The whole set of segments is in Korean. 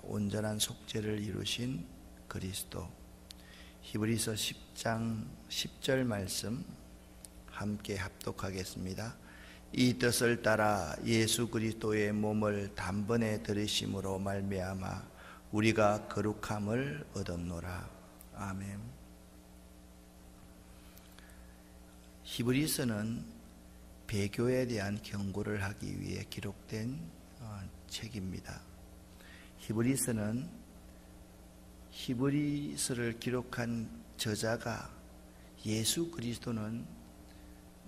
온전한 속죄를 이루신 그리스도. 히브리서 10장 10절 말씀 함께 합독하겠습니다. 이 뜻을 따라 예수 그리스도의 몸을 단번에 들으심으로 말미암아 우리가 거룩함을 얻었노라. 아멘. 히브리서는 배교에 대한 경고를 하기 위해 기록된 책입니다. 히브리서는 히브리서를 기록한 저자가 예수 그리스도는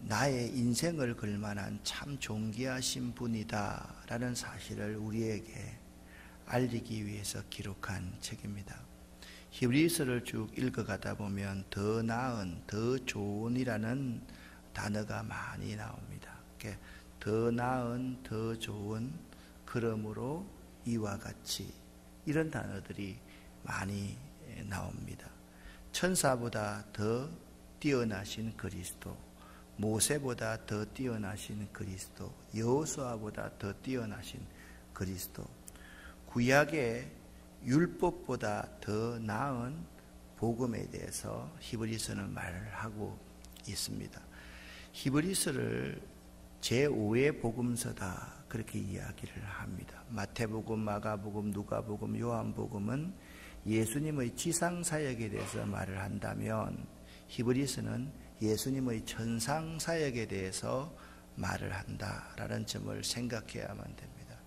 나의 인생을 걸만한 참 존귀하신 분이다 라는 사실을 우리에게 알리기 위해서 기록한 책입니다. 히브리서를 쭉 읽어가다 보면 더 나은, 더 좋은이라는 단어가 많이 나옵니다. 더 나은, 더 좋은, 그러므로 이와 같이 이런 단어들이 많이 나옵니다. 천사보다 더 뛰어나신 그리스도, 모세보다 더 뛰어나신 그리스도, 여호수아보다 더 뛰어나신 그리스도, 구약의 율법보다 더 나은 복음에 대해서 히브리서는 말을 하고 있습니다. 히브리서를 제5의 복음서다 그렇게 이야기를 합니다. 마태복음, 마가복음, 누가복음, 요한복음은 예수님의 지상사역에 대해서 말을 한다면 히브리서는 예수님의 천상사역에 대해서 말을 한다라는 점을 생각해야만 됩니다.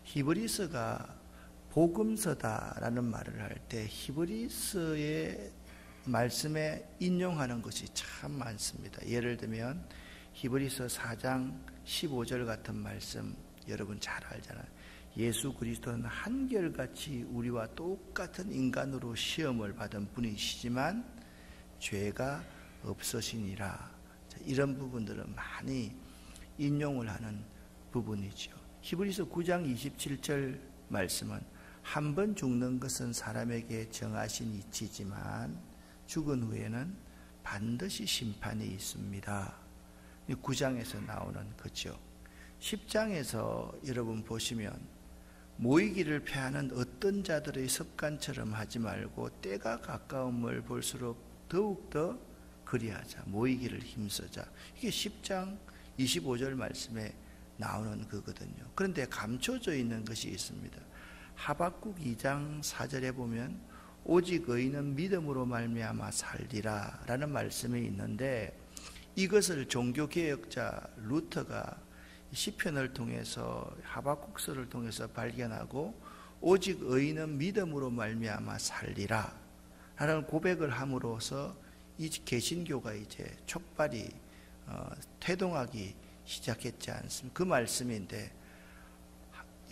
히브리서가 복음서다라는 말을 할 때 히브리서의 말씀에 인용하는 것이 참 많습니다. 예를 들면 히브리서 4장 15절 같은 말씀 여러분 잘 알잖아요. 예수 그리스도는 한결같이 우리와 똑같은 인간으로 시험을 받은 분이시지만 죄가 없으시니라. 이런 부분들은 많이 인용을 하는 부분이죠. 히브리서 9장 27절 말씀은 한 번 죽는 것은 사람에게 정하신 이치지만 죽은 후에는 반드시 심판이 있습니다. 9장에서 나오는 거죠. 10장에서 여러분 보시면 모이기를 패하는 어떤 자들의 습관처럼 하지 말고 때가 가까움을 볼수록 더욱더 그리하자. 모이기를 힘쓰자. 이게 10장 25절 말씀에 나오는 거거든요. 그런데 감춰져 있는 것이 있습니다. 하박국 2장 4절에 보면 오직 의인은 믿음으로 말미암아 살리라 라는 말씀이 있는데 이것을 종교개혁자 루터가 시편을 통해서 하박국서를 통해서 발견하고 오직 의인은 믿음으로 말미암아 살리라 라는 고백을 함으로써 이 개신교가 이제 촉발이 태동하기 시작했지 않습니까? 그 말씀인데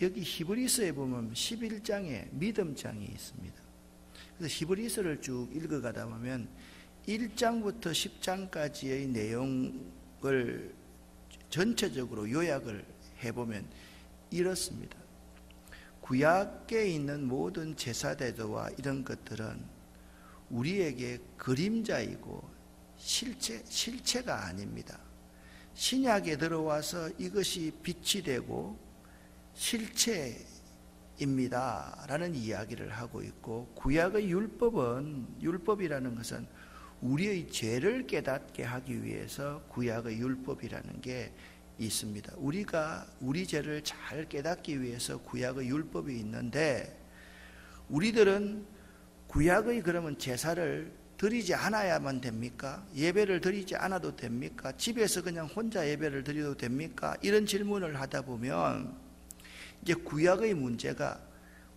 여기 히브리서에 보면 11장에 믿음장이 있습니다. 그래서 히브리서를 쭉 읽어가다 보면 1장부터 10장까지의 내용을 전체적으로 요약을 해보면 이렇습니다. 구약에 있는 모든 제사제도와 이런 것들은 우리에게 그림자이고 실체가 아닙니다. 신약에 들어와서 이것이 빛이 되고 실체입니다 라는 이야기를 하고 있고, 구약의 율법이라는 것은 우리의 죄를 깨닫게 하기 위해서 구약의 율법이라는 게 있습니다. 우리가 우리 죄를 잘 깨닫기 위해서 구약의 율법이 있는데 우리들은 구약의 그러면 제사를 드리지 않아야만 됩니까? 예배를 드리지 않아도 됩니까? 집에서 그냥 혼자 예배를 드려도 됩니까? 이런 질문을 하다 보면 이제 구약의 문제가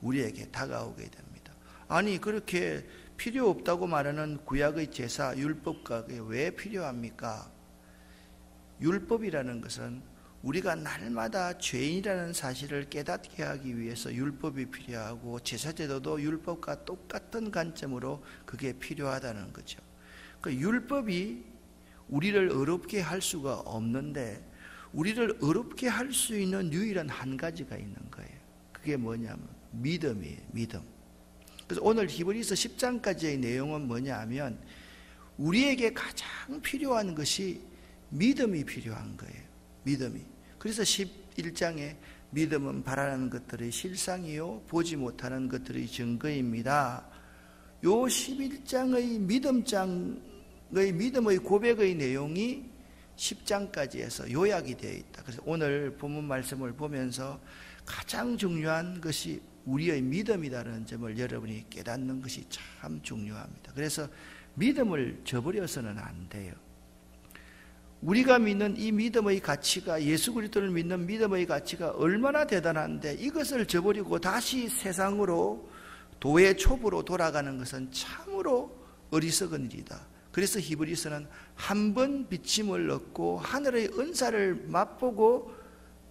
우리에게 다가오게 됩니다. 아니 그렇게 필요 없다고 말하는 구약의 제사, 율법과 그게 왜 필요합니까? 율법이라는 것은 우리가 날마다 죄인이라는 사실을 깨닫게 하기 위해서 율법이 필요하고 제사제도도 율법과 똑같은 관점으로 그게 필요하다는 거죠. 그 율법이 우리를 어렵게 할 수가 없는데 우리를 어렵게 할 수 있는 유일한 한 가지가 있는 거예요. 그게 뭐냐면 믿음이에요. 믿음. 그래서 오늘 히브리서 10장까지의 내용은 뭐냐 하면 우리에게 가장 필요한 것이 믿음이 필요한 거예요. 믿음이. 그래서 11장에 믿음은 바라는 것들의 실상이요 보지 못하는 것들의 증거입니다. 요 11장의 믿음의 고백의 내용이 10장까지 해서 요약이 되어 있다. 그래서 오늘 본문 말씀을 보면서 가장 중요한 것이 우리의 믿음이라는 점을 여러분이 깨닫는 것이 참 중요합니다. 그래서 믿음을 저버려서는 안 돼요. 우리가 믿는 이 믿음의 가치가, 예수 그리스도를 믿는 믿음의 가치가 얼마나 대단한데 이것을 저버리고 다시 세상으로 도의 촉으로 돌아가는 것은 참으로 어리석은 일이다. 그래서 히브리서는 한 번 비침을 얻고 하늘의 은사를 맛보고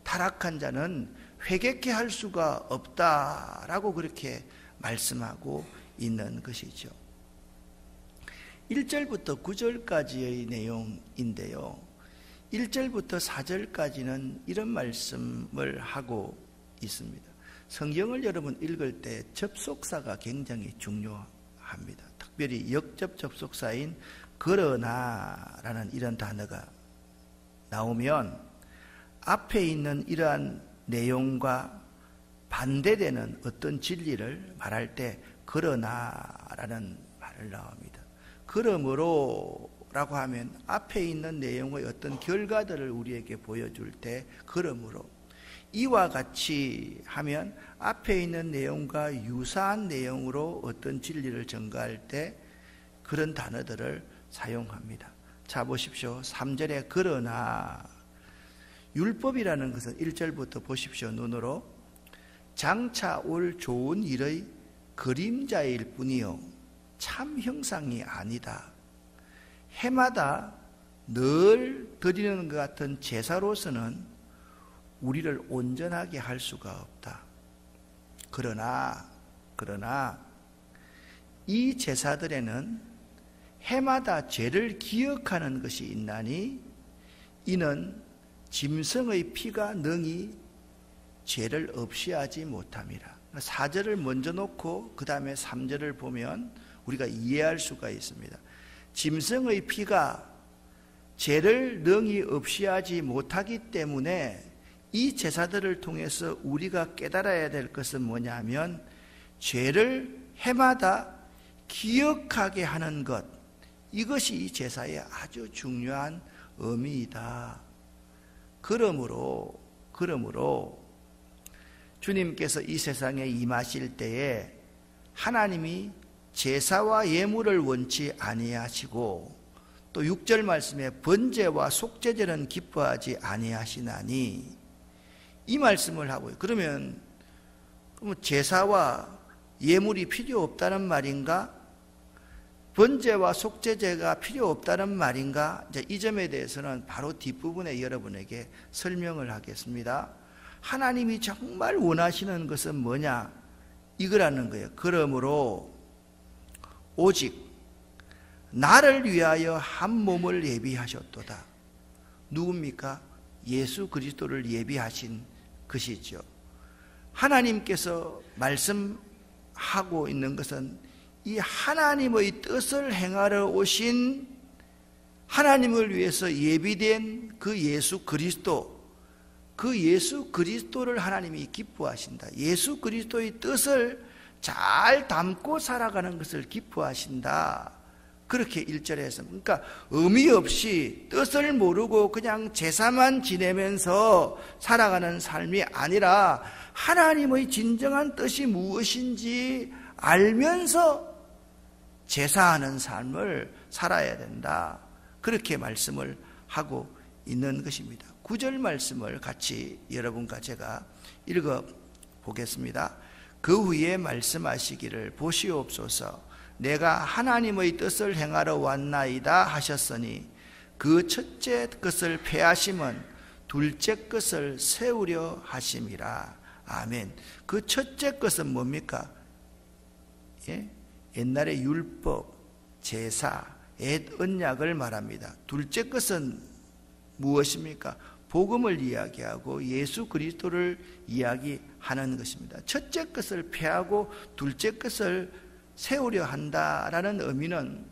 타락한 자는 회개케 할 수가 없다라고 그렇게 말씀하고 있는 것이죠. 1절부터 9절까지의 내용인데요, 1절부터 4절까지는 이런 말씀을 하고 있습니다. 성경을 여러분 읽을 때 접속사가 굉장히 중요합니다. 특별히 역접 접속사인 그러나라는 이런 단어가 나오면 앞에 있는 이러한 내용과 반대되는 어떤 진리를 말할 때 그러나라는 말을 나옵니다. 그러므로 라고 하면 앞에 있는 내용의 어떤 결과들을 우리에게 보여줄 때 그러므로, 이와 같이 하면 앞에 있는 내용과 유사한 내용으로 어떤 진리를 전가할 때 그런 단어들을 사용합니다. 자 보십시오. 3절에 그러나, 율법이라는 것은 1절부터 보십시오. 눈으로 장차 올 좋은 일의 그림자일 뿐이요 참 형상이 아니다. 해마다 늘 드리는 것 같은 제사로서는 우리를 온전하게 할 수가 없다. 그러나 이 제사들에는 해마다 죄를 기억하는 것이 있나니 이는 짐승의 피가 능히 죄를 없이 하지 못함이라. 4절을 먼저 놓고 그 다음에 3절을 보면 우리가 이해할 수가 있습니다. 짐승의 피가 죄를 능히 없이 하지 못하기 때문에 이 제사들을 통해서 우리가 깨달아야 될 것은 뭐냐면 죄를 해마다 기억하게 하는 것, 이것이 이 제사의 아주 중요한 의미이다. 그러므로 주님께서 이 세상에 임하실 때에 하나님이 제사와 예물을 원치 아니하시고 또 6절 말씀에 번제와 속죄제는 기뻐하지 아니하시나니, 이 말씀을 하고요. 그러면 제사와 예물이 필요 없다는 말인가? 번제와 속죄제가 필요 없다는 말인가? 이제 이 점에 대해서는 바로 뒷부분에 여러분에게 설명을 하겠습니다. 하나님이 정말 원하시는 것은 뭐냐? 이거라는 거예요. 그러므로 오직 나를 위하여 한 몸을 예비하셨도다. 누굽니까? 예수 그리스도를 예비하신 것이죠. 하나님께서 말씀하고 있는 것은 이 하나님의 뜻을 행하러 오신, 하나님을 위해서 예비된 그 예수 그리스도, 그 예수 그리스도를 하나님이 기뻐하신다. 예수 그리스도의 뜻을 잘 담고 살아가는 것을 기뻐하신다. 그렇게 1절에서, 그러니까 의미 없이 뜻을 모르고 그냥 제사만 지내면서 살아가는 삶이 아니라 하나님의 진정한 뜻이 무엇인지 알면서 제사하는 삶을 살아야 된다. 그렇게 말씀을 하고 있는 것입니다. 9절 말씀을 같이 여러분과 제가 읽어 보겠습니다. 그 후에 말씀하시기를 보시옵소서, 내가 하나님의 뜻을 행하러 왔나이다 하셨으니 그 첫째 것을 폐하심은 둘째 것을 세우려 하심이라. 아멘. 그 첫째 것은 뭡니까? 예? 옛날에 율법, 제사, 옛 언약을 말합니다. 둘째 것은 무엇입니까? 복음을 이야기하고 예수 그리스도를 이야기하는 것입니다. 첫째 것을 폐하고 둘째 것을 세우려 한다라는 의미는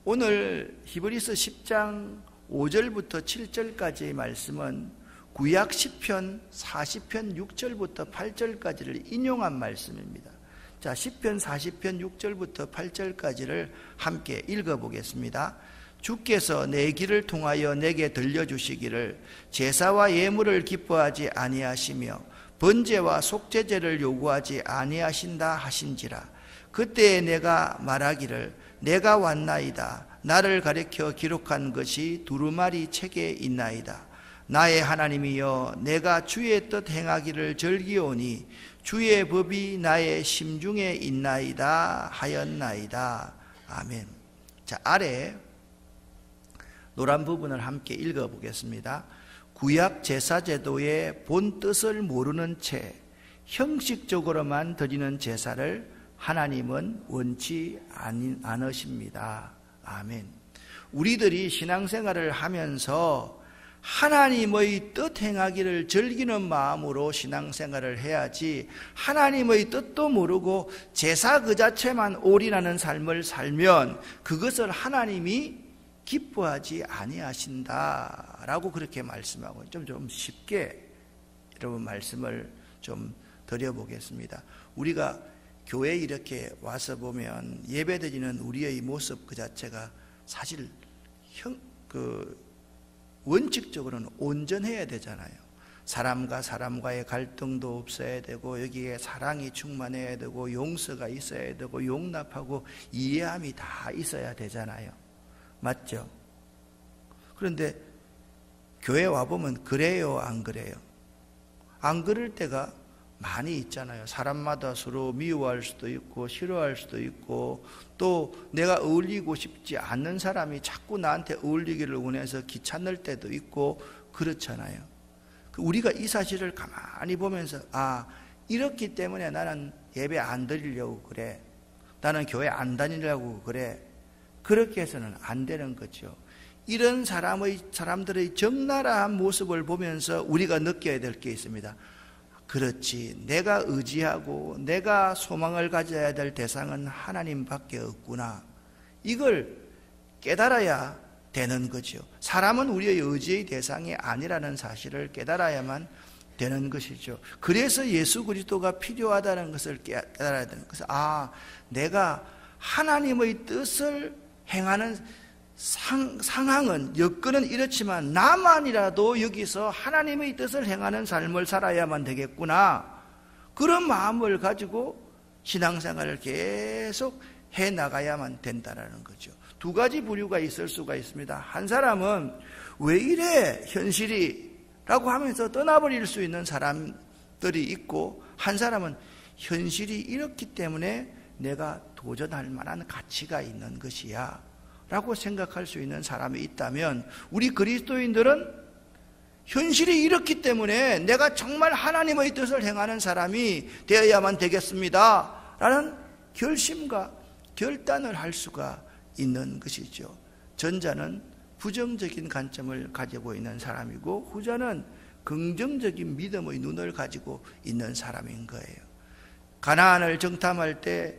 오늘 히브리서 10장 5절부터 7절까지의 말씀은 구약 시편 40편 6절부터 8절까지를 인용한 말씀입니다. 자, 시편 40편 6절부터 8절까지를 함께 읽어보겠습니다. 주께서 내 길을 통하여 내게 들려주시기를 제사와 예물을 기뻐하지 아니하시며 번제와 속죄제를 요구하지 아니하신다 하신지라. 그때에 내가 말하기를 내가 왔나이다. 나를 가리켜 기록한 것이 두루마리 책에 있나이다. 나의 하나님이여, 내가 주의 뜻 행하기를 즐기오니 주의 법이 나의 심중에 있나이다 하였나이다. 아멘. 자, 아래 노란 부분을 함께 읽어보겠습니다. 구약 제사제도의 본 뜻을 모르는 채 형식적으로만 드리는 제사를 하나님은 원치 않으십니다. 아멘. 우리들이 신앙생활을 하면서 하나님의 뜻 행하기를 즐기는 마음으로 신앙생활을 해야지, 하나님의 뜻도 모르고 제사 그 자체만 올인하는 삶을 살면 그것을 하나님이 기뻐하지 아니하신다라고 그렇게 말씀하고, 좀 쉽게 여러분 말씀을 좀 드려보겠습니다. 우리가 교회에 이렇게 와서 보면 예배드리는 우리의 모습 그 자체가 사실 원칙적으로는 온전해야 되잖아요. 사람과 사람과의 갈등도 없어야 되고, 여기에 사랑이 충만해야 되고, 용서가 있어야 되고, 용납하고 이해함이 다 있어야 되잖아요. 맞죠? 그런데 교회 와보면 그래요, 안 그래요? 안 그럴 때가 많이 있잖아요. 사람마다 서로 미워할 수도 있고 싫어할 수도 있고, 또 내가 어울리고 싶지 않는 사람이 자꾸 나한테 어울리기를 원해서 귀찮을 때도 있고 그렇잖아요. 우리가 이 사실을 가만히 보면서, 아, 이렇기 때문에 나는 예배 안 드리려고 그래, 나는 교회 안 다니려고 그래, 그렇게 해서는 안 되는 거죠. 이런 사람들의 적나라한 모습을 보면서 우리가 느껴야 될 게 있습니다. 그렇지, 내가 의지하고 내가 소망을 가져야 될 대상은 하나님밖에 없구나. 이걸 깨달아야 되는 거죠. 사람은 우리의 의지의 대상이 아니라는 사실을 깨달아야만 되는 것이죠. 그래서 예수 그리스도가 필요하다는 것을 깨달아야 되는 것은, 아, 내가 하나님의 뜻을 행하는 상황은, 여건은 이렇지만 나만이라도 여기서 하나님의 뜻을 행하는 삶을 살아야만 되겠구나. 그런 마음을 가지고 신앙생활을 계속 해나가야만 된다는 거죠. 두 가지 부류가 있을 수가 있습니다. 한 사람은 왜 이래 현실이 라고 하면서 떠나버릴 수 있는 사람들이 있고, 한 사람은 현실이 이렇기 때문에 내가 도전할 만한 가치가 있는 것이야 라고 생각할 수 있는 사람이 있다면, 우리 그리스도인들은 현실이 이렇기 때문에 내가 정말 하나님의 뜻을 행하는 사람이 되어야만 되겠습니다 라는 결심과 결단을 할 수가 있는 것이죠. 전자는 부정적인 관점을 가지고 있는 사람이고, 후자는 긍정적인 믿음의 눈을 가지고 있는 사람인 거예요. 가나안을 정탐할 때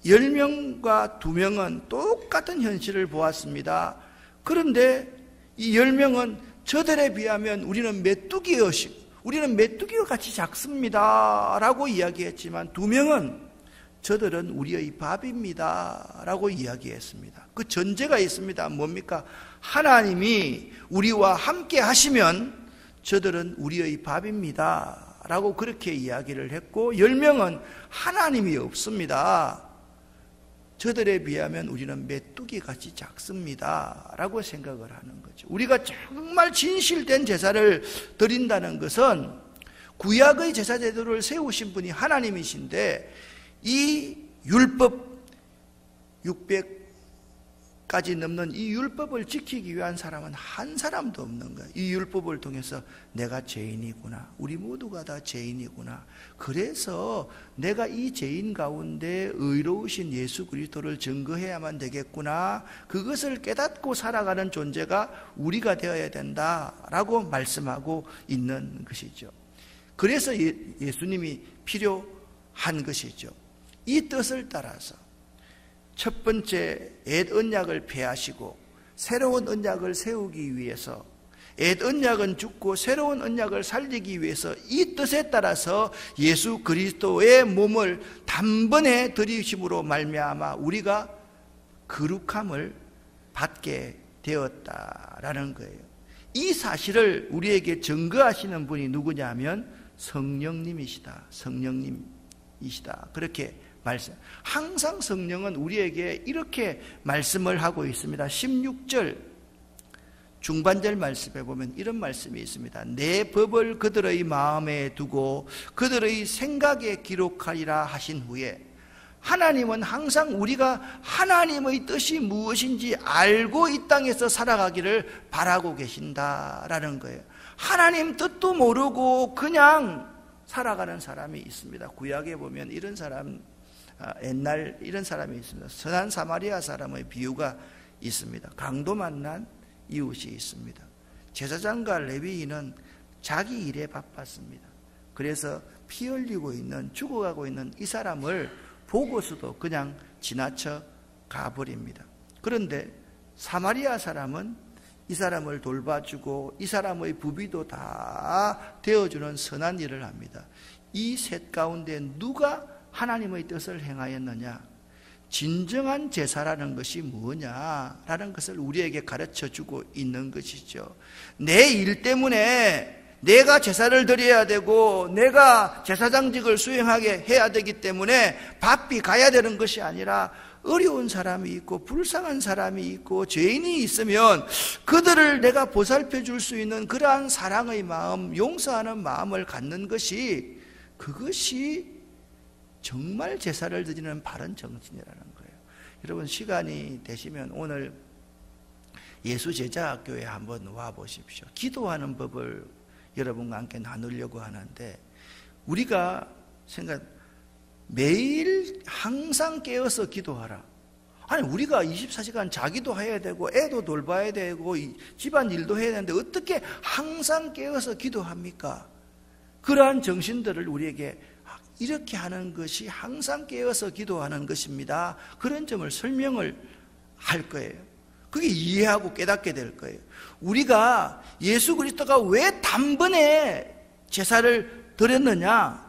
10명과 2명은 똑같은 현실을 보았습니다. 그런데 이 10명은 저들에 비하면 우리는 메뚜기와 같이 작습니다 라고 이야기했지만, 2명은 저들은 우리의 밥입니다 라고 이야기했습니다. 그 전제가 있습니다. 뭡니까? 하나님이 우리와 함께 하시면 저들은 우리의 밥입니다 라고 그렇게 이야기를 했고, 10명은 하나님이 없습니다, 저들에 비하면 우리는 메뚜기같이 작습니다 라고 생각을 하는 거죠. 우리가 정말 진실된 제사를 드린다는 것은, 구약의 제사 제도를 세우신 분이 하나님이신데, 이 율법 600까지 넘는 이 율법을 지키기 위한 사람은 한 사람도 없는 거예요. 이 율법을 통해서 내가 죄인이구나, 우리 모두가 다 죄인이구나, 그래서 내가 이 죄인 가운데 의로우신 예수 그리스도를 증거해야만 되겠구나, 그것을 깨닫고 살아가는 존재가 우리가 되어야 된다라고 말씀하고 있는 것이죠. 그래서 예수님이 필요한 것이죠. 이 뜻을 따라서 첫 번째 옛 언약을 폐하시고 새로운 언약을 세우기 위해서 옛 언약은 죽고 새로운 언약을 살리기 위해서 이 뜻에 따라서 예수 그리스도의 몸을 단번에 들이심으로 말미암아 우리가 거룩함을 받게 되었다라는 거예요. 이 사실을 우리에게 증거하시는 분이 누구냐면 성령님이시다. 성령님이시다. 그렇게 말씀. 항상 성령은 우리에게 이렇게 말씀을 하고 있습니다. 16절 중반절 말씀에 보면 이런 말씀이 있습니다. 내 법을 그들의 마음에 두고 그들의 생각에 기록하리라 하신 후에, 하나님은 항상 우리가 하나님의 뜻이 무엇인지 알고 이 땅에서 살아가기를 바라고 계신다라는 거예요. 하나님 뜻도 모르고 그냥 살아가는 사람이 있습니다. 구약에 보면 이런 사람, 옛날 이런 사람이 있습니다. 선한 사마리아 사람의 비유가 있습니다. 강도 만난 이웃이 있습니다. 제사장과 레위인은 자기 일에 바빴습니다. 그래서 피 흘리고 있는, 죽어가고 있는 이 사람을 보고서도 그냥 지나쳐 가버립니다. 그런데 사마리아 사람은 이 사람을 돌봐주고 이 사람의 부비도 다 되어주는 선한 일을 합니다. 이 셋 가운데 누가 하나님의 뜻을 행하였느냐? 진정한 제사라는 것이 뭐냐라는 것을 우리에게 가르쳐주고 있는 것이죠. 내 일 때문에 내가 제사를 드려야 되고 내가 제사장직을 수행하게 해야 되기 때문에 바삐 가야 되는 것이 아니라, 어려운 사람이 있고 불쌍한 사람이 있고 죄인이 있으면 그들을 내가 보살펴 줄 수 있는 그러한 사랑의 마음, 용서하는 마음을 갖는 것이, 그것이 정말 제사를 드리는 바른 정신이라는 거예요. 여러분, 시간이 되시면 오늘 예수제자학교에 한번 와 보십시오. 기도하는 법을 여러분과 함께 나누려고 하는데, 우리가 매일 항상 깨어서 기도하라. 아니, 우리가 24시간 자기도 해야 되고 애도 돌봐야 되고 집안 일도 해야 되는데 어떻게 항상 깨어서 기도합니까? 그러한 정신들을 우리에게 이렇게 하는 것이 항상 깨어서 기도하는 것입니다. 그런 점을 설명을 할 거예요. 그게 이해하고 깨닫게 될 거예요. 우리가 예수 그리스도가 왜 단번에 제사를 드렸느냐?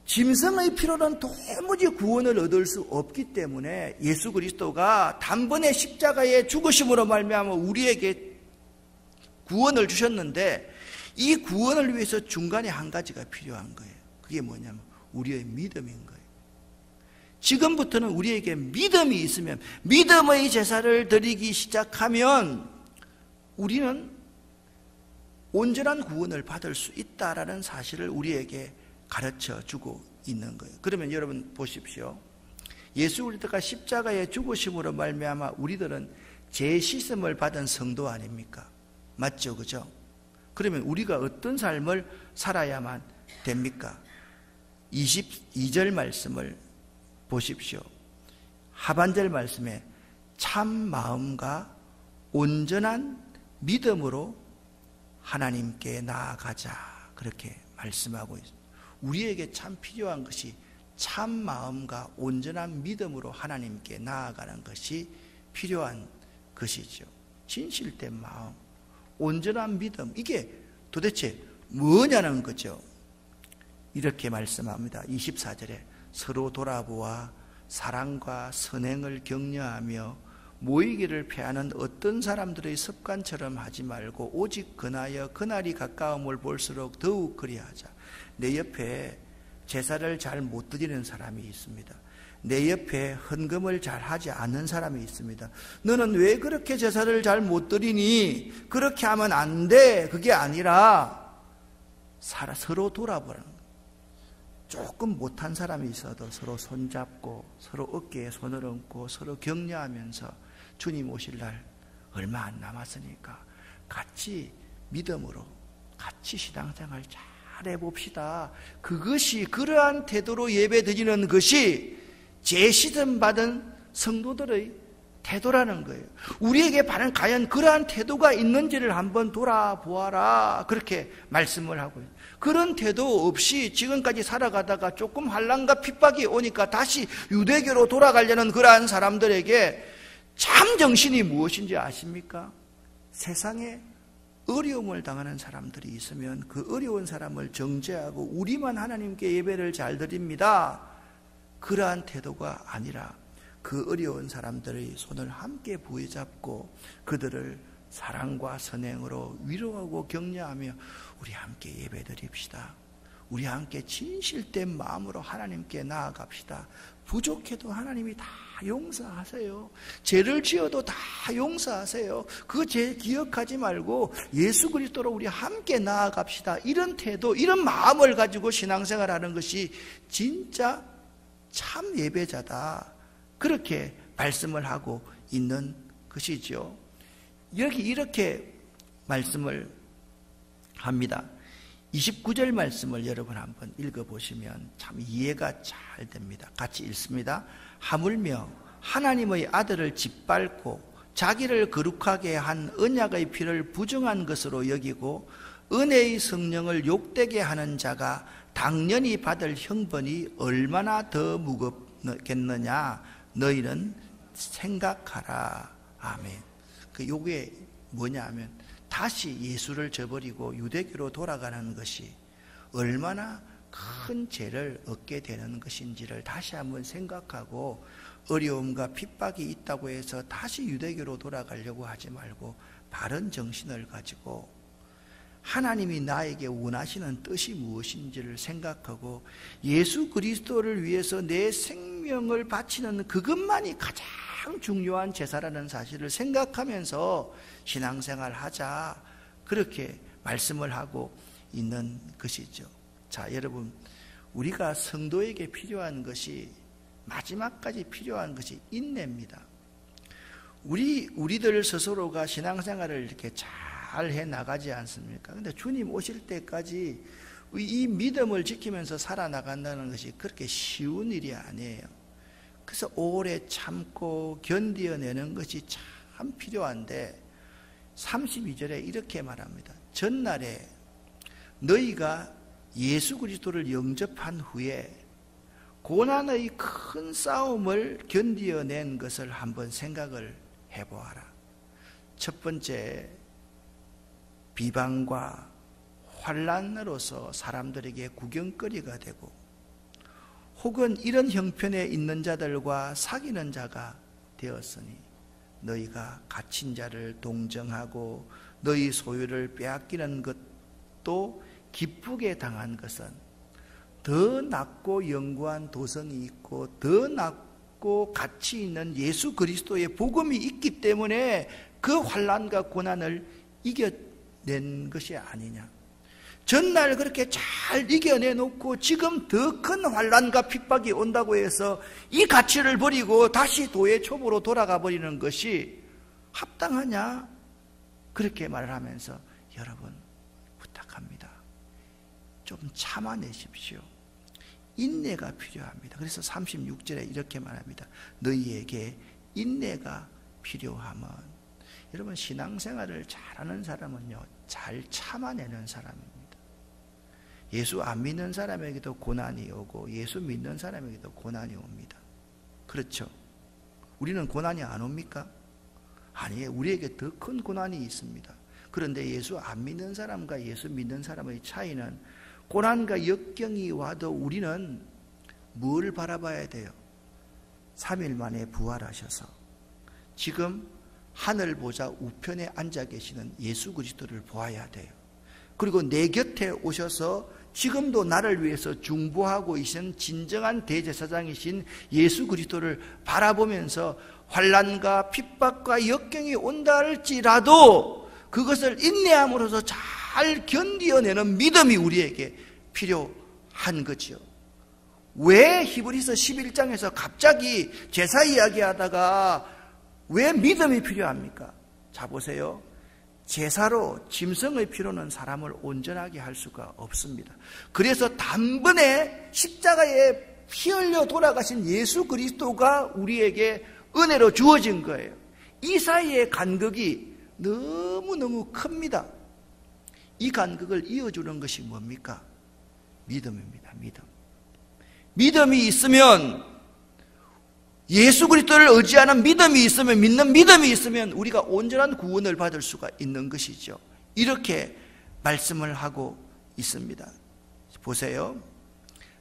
짐승의 피로는 도무지 구원을 얻을 수 없기 때문에 예수 그리스도가 단번에 십자가의 죽으심으로 말미암아 우리에게 구원을 주셨는데, 이 구원을 위해서 중간에 한 가지가 필요한 거예요. 그게 뭐냐면 우리의 믿음인 거예요. 지금부터는 우리에게 믿음이 있으면, 믿음의 제사를 드리기 시작하면 우리는 온전한 구원을 받을 수 있다라는 사실을 우리에게 가르쳐 주고 있는 거예요. 그러면 여러분 보십시오. 예수 그리스도가 십자가의 죽으심으로 말미암아 우리들은 죄 씻음을 받은 성도 아닙니까? 맞죠? 그죠? 그러면 우리가 어떤 삶을 살아야만 됩니까? 22절 말씀을 보십시오. 하반절 말씀에 참 마음과 온전한 믿음으로 하나님께 나아가자, 그렇게 말씀하고 있습니다. 우리에게 참 필요한 것이 참 마음과 온전한 믿음으로 하나님께 나아가는 것이 필요한 것이죠. 진실된 마음, 온전한 믿음, 이게 도대체 뭐냐는 거죠. 이렇게 말씀합니다. 24절에 서로 돌아보아 사랑과 선행을 격려하며 모이기를 패하는 어떤 사람들의 습관처럼 하지 말고 오직 근하여 그날이 가까움을 볼수록 더욱 그리하자. 내 옆에 제사를 잘 못 드리는 사람이 있습니다. 내 옆에 헌금을 잘 하지 않는 사람이 있습니다. 너는 왜 그렇게 제사를 잘 못 드리니? 그렇게 하면 안 돼. 그게 아니라 서로 돌아보라는 거예요. 조금 못한 사람이 있어도 서로 손잡고 서로 어깨에 손을 얹고 서로 격려하면서 주님 오실 날 얼마 안 남았으니까 같이 믿음으로 같이 신앙생활 잘 해봅시다. 그것이, 그러한 태도로 예배드리는 것이 제시름 받은 성도들의 태도라는 거예요. 우리에게 과연 그러한 태도가 있는지를 한번 돌아보아라, 그렇게 말씀을 하고 있어요. 그런 태도 없이 지금까지 살아가다가 조금 환난과 핍박이 오니까 다시 유대교로 돌아가려는 그러한 사람들에게 참 정신이 무엇인지 아십니까? 세상에 어려움을 당하는 사람들이 있으면 그 어려운 사람을 정죄하고 우리만 하나님께 예배를 잘 드립니다, 그러한 태도가 아니라 그 어려운 사람들의 손을 함께 부여잡고 그들을 사랑과 선행으로 위로하고 격려하며 우리 함께 예배드립시다. 우리 함께 진실된 마음으로 하나님께 나아갑시다. 부족해도 하나님이 다 용서하세요. 죄를 지어도 다 용서하세요. 그 죄 기억하지 말고 예수 그리스도로 우리 함께 나아갑시다. 이런 태도, 이런 마음을 가지고 신앙생활하는 것이 진짜 참 예배자다, 그렇게 말씀을 하고 있는 것이죠. 여기 이렇게 말씀을 합니다. 29절 말씀을 여러분 한번 읽어보시면 참 이해가 잘 됩니다. 같이 읽습니다. 하물며 하나님의 아들을 짓밟고 자기를 거룩하게 한 언약의 피를 부정한 것으로 여기고 은혜의 성령을 욕되게 하는 자가 당연히 받을 형벌이 얼마나 더 무겁겠느냐 너희는 생각하라. 아멘. 요게 뭐냐 하면 다시 예수를 저버리고 유대교로 돌아가는 것이 얼마나 큰 죄를 얻게 되는 것인지를 다시 한번 생각하고, 어려움과 핍박이 있다고 해서 다시 유대교로 돌아가려고 하지 말고 바른 정신을 가지고 하나님이 나에게 원하시는 뜻이 무엇인지를 생각하고 예수 그리스도를 위해서 내 생명을 바치는 그것만이 가장 중요한 제사라는 사실을 생각하면서 신앙생활 하자, 그렇게 말씀을 하고 있는 것이죠. 자, 여러분, 우리가 성도에게 필요한 것이, 마지막까지 필요한 것이 인내입니다. 우리들 스스로가 신앙생활을 이렇게 잘 해나가지 않습니까? 근데 주님 오실 때까지 이 믿음을 지키면서 살아나간다는 것이 그렇게 쉬운 일이 아니에요. 그래서 오래 참고 견디어내는 것이 참 필요한데 32절에 이렇게 말합니다. 전날에 너희가 예수 그리스도를 영접한 후에 고난의 큰 싸움을 견디어낸 것을 한번 생각을 해보아라. 첫 번째, 비방과 환난으로서 사람들에게 구경거리가 되고, 혹은 이런 형편에 있는 자들과 사귀는 자가 되었으니 너희가 갇힌 자를 동정하고 너희 소유를 빼앗기는 것도 기쁘게 당한 것은 더 낮고 영구한 도성이 있고 더 낮고 가치 있는 예수 그리스도의 복음이 있기 때문에 그 환난과 고난을 이겨낸 것이 아니냐. 전날 그렇게 잘 이겨내놓고 지금 더 큰 환난과 핍박이 온다고 해서 이 가치를 버리고 다시 도의 초보로 돌아가 버리는 것이 합당하냐? 그렇게 말을 하면서 여러분 부탁합니다. 좀 참아내십시오. 인내가 필요합니다. 그래서 36절에 이렇게 말합니다. 너희에게 인내가 필요하면, 여러분 신앙생활을 잘하는 사람은요 잘 참아내는 사람입니다. 예수 안 믿는 사람에게도 고난이 오고 예수 믿는 사람에게도 고난이 옵니다. 그렇죠? 우리는 고난이 안 옵니까? 아니에요. 우리에게 더 큰 고난이 있습니다. 그런데 예수 안 믿는 사람과 예수 믿는 사람의 차이는, 고난과 역경이 와도 우리는 뭘 바라봐야 돼요? 3일 만에 부활하셔서 지금 하늘 보좌 우편에 앉아 계시는 예수 그리스도를 보아야 돼요. 그리고 내 곁에 오셔서 지금도 나를 위해서 중보하고 계신 진정한 대제사장이신 예수 그리스도를 바라보면서 환난과 핍박과 역경이 온다 할지라도 그것을 인내함으로써 잘 견디어내는 믿음이 우리에게 필요한 거죠. 왜 히브리서 11장에서 갑자기 제사 이야기하다가 왜 믿음이 필요합니까? 자 보세요. 제사로 짐승의 피로는 사람을 온전하게 할 수가 없습니다. 그래서 단번에 십자가에 피 흘려 돌아가신 예수 그리스도가 우리에게 은혜로 주어진 거예요. 이 사이의 간극이 너무너무 큽니다. 이 간극을 이어주는 것이 뭡니까? 믿음입니다. 믿음이 있으면, 예수 그리스도를 의지하는 믿음이 있으면, 믿는 믿음이 있으면 우리가 온전한 구원을 받을 수가 있는 것이죠. 이렇게 말씀을 하고 있습니다. 보세요.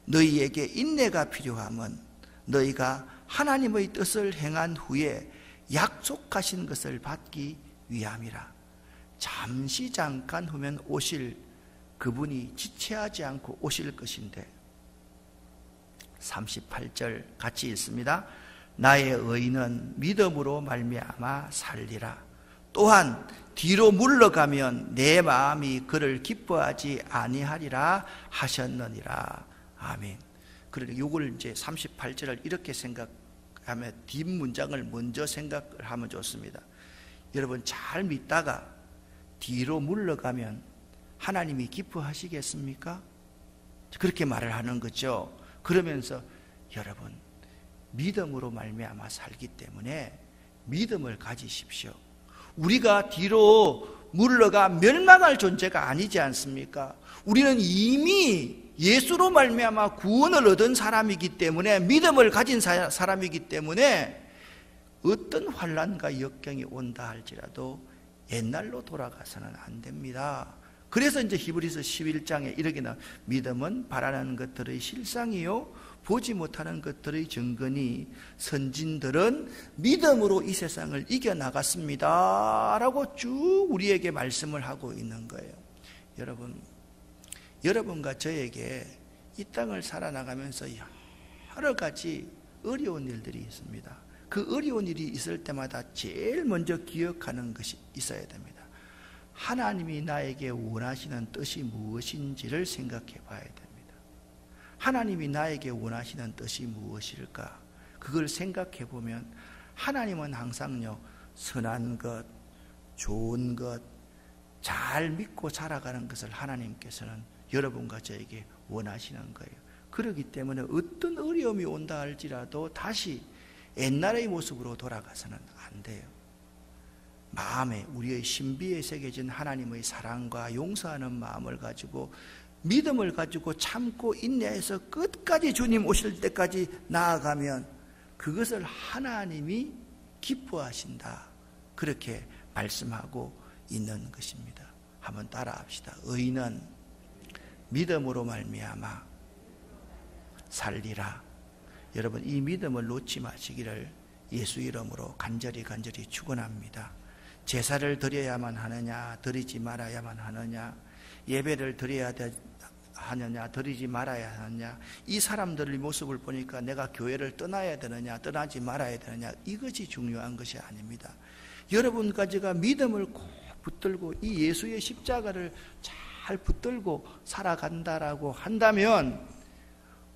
너희에게 인내가 필요함은 너희가 하나님의 뜻을 행한 후에 약속하신 것을 받기 위함이라. 잠시 잠깐 후면 오실 그분이 지체하지 않고 오실 것인데, 38절 같이 읽습니다. 나의 의인은 믿음으로 말미암아 살리라. 또한 뒤로 물러가면 내 마음이 그를 기뻐하지 아니하리라 하셨느니라. 아멘. 그러니까 이걸 이제 38절을 이렇게 생각하면 뒷문장을 먼저 생각을 하면 좋습니다. 여러분, 잘 믿다가 뒤로 물러가면 하나님이 기뻐하시겠습니까? 그렇게 말을 하는 거죠. 그러면서 여러분, 믿음으로 말미암아 살기 때문에 믿음을 가지십시오. 우리가 뒤로 물러가 멸망할 존재가 아니지 않습니까? 우리는 이미 예수로 말미암아 구원을 얻은 사람이기 때문에, 믿음을 가진 사람이기 때문에 어떤 환난과 역경이 온다 할지라도 옛날로 돌아가서는 안 됩니다. 그래서 이제 히브리서 11장에 이렇게 나와, 믿음은 바라는 것들의 실상이요 보지 못하는 것들의 증거니 선진들은 믿음으로 이 세상을 이겨나갔습니다 라고 쭉 우리에게 말씀을 하고 있는 거예요. 여러분과 저에게 이 땅을 살아나가면서 여러 가지 어려운 일들이 있습니다. 그 어려운 일이 있을 때마다 제일 먼저 기억하는 것이 있어야 됩니다. 하나님이 나에게 원하시는 뜻이 무엇인지를 생각해 봐야 됩니다. 하나님이 나에게 원하시는 뜻이 무엇일까? 그걸 생각해 보면 하나님은 항상요, 선한 것, 좋은 것, 잘 믿고 살아가는 것을 하나님께서는 여러분과 저에게 원하시는 거예요. 그렇기 때문에 어떤 어려움이 온다 할지라도 다시 옛날의 모습으로 돌아가서는 안 돼요. 마음에, 우리의 신비에 새겨진 하나님의 사랑과 용서하는 마음을 가지고, 믿음을 가지고 참고 인내해서 끝까지 주님 오실 때까지 나아가면 그것을 하나님이 기뻐하신다, 그렇게 말씀하고 있는 것입니다. 한번 따라합시다. 의인은 믿음으로 말미암아 살리라. 여러분, 이 믿음을 놓지 마시기를 예수 이름으로 간절히 축원합니다. 제사를 드려야만 하느냐, 드리지 말아야만 하느냐, 예배를 드려야 하느냐, 드리지 말아야 하느냐, 이 사람들의 모습을 보니까 내가 교회를 떠나야 되느냐, 떠나지 말아야 되느냐, 이것이 중요한 것이 아닙니다. 여러분까지가 믿음을 꼭 붙들고 이 예수의 십자가를 잘 붙들고 살아간다라고 한다면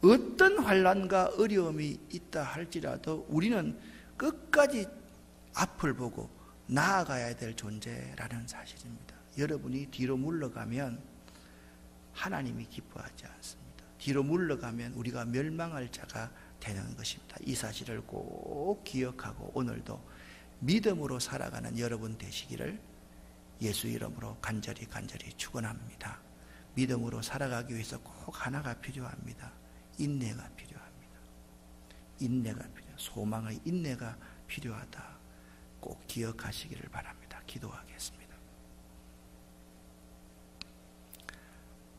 어떤 환난과 어려움이 있다 할지라도 우리는 끝까지 앞을 보고 나아가야 될 존재라는 사실입니다. 여러분이 뒤로 물러가면 하나님이 기뻐하지 않습니다. 뒤로 물러가면 우리가 멸망할 자가 되는 것입니다. 이 사실을 꼭 기억하고 오늘도 믿음으로 살아가는 여러분 되시기를 예수 이름으로 간절히 축원합니다. 믿음으로 살아가기 위해서 꼭 하나가 필요합니다. 인내가 필요합니다. 소망의 인내가 필요하다. 꼭 기억하시기를 바랍니다. 기도하겠습니다.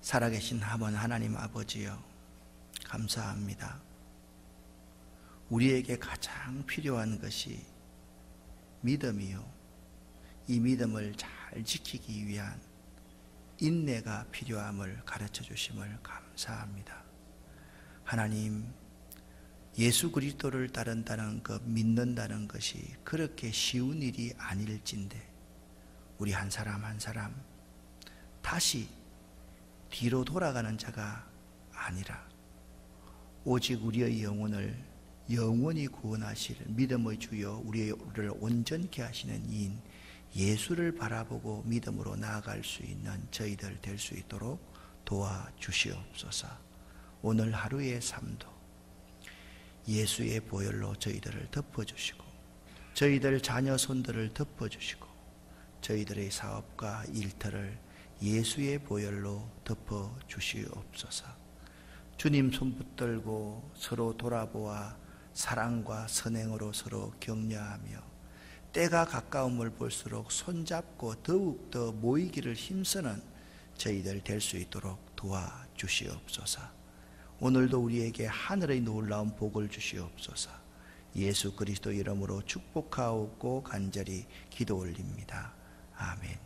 살아계신 하나님 아버지여, 감사합니다. 우리에게 가장 필요한 것이 믿음이요, 이 믿음을 잘 지키기 위한 인내가 필요함을 가르쳐 주심을 감사합니다. 하나님, 예수 그리스도를 따른다는 것, 믿는다는 것이 그렇게 쉬운 일이 아닐진데 우리 한 사람 한 사람 다시 뒤로 돌아가는 자가 아니라 오직 우리의 영혼을 영원히 구원하실 믿음의 주여, 우리를 온전케 하시는 이인 예수를 바라보고 믿음으로 나아갈 수 있는 저희들 될 수 있도록 도와주시옵소서. 오늘 하루의 삶도 예수의 보혈로 저희들을 덮어주시고, 저희들 자녀 손들을 덮어주시고, 저희들의 사업과 일터를 예수의 보혈로 덮어주시옵소서. 주님 손 붙들고 서로 돌아보아 사랑과 선행으로 서로 격려하며 때가 가까움을 볼수록 손잡고 더욱더 모이기를 힘쓰는 저희들 될 수 있도록 도와주시옵소서. 오늘도 우리에게 하늘의 놀라운 복을 주시옵소서. 예수 그리스도 이름으로 축복하옵고 간절히 기도 올립니다. 아멘.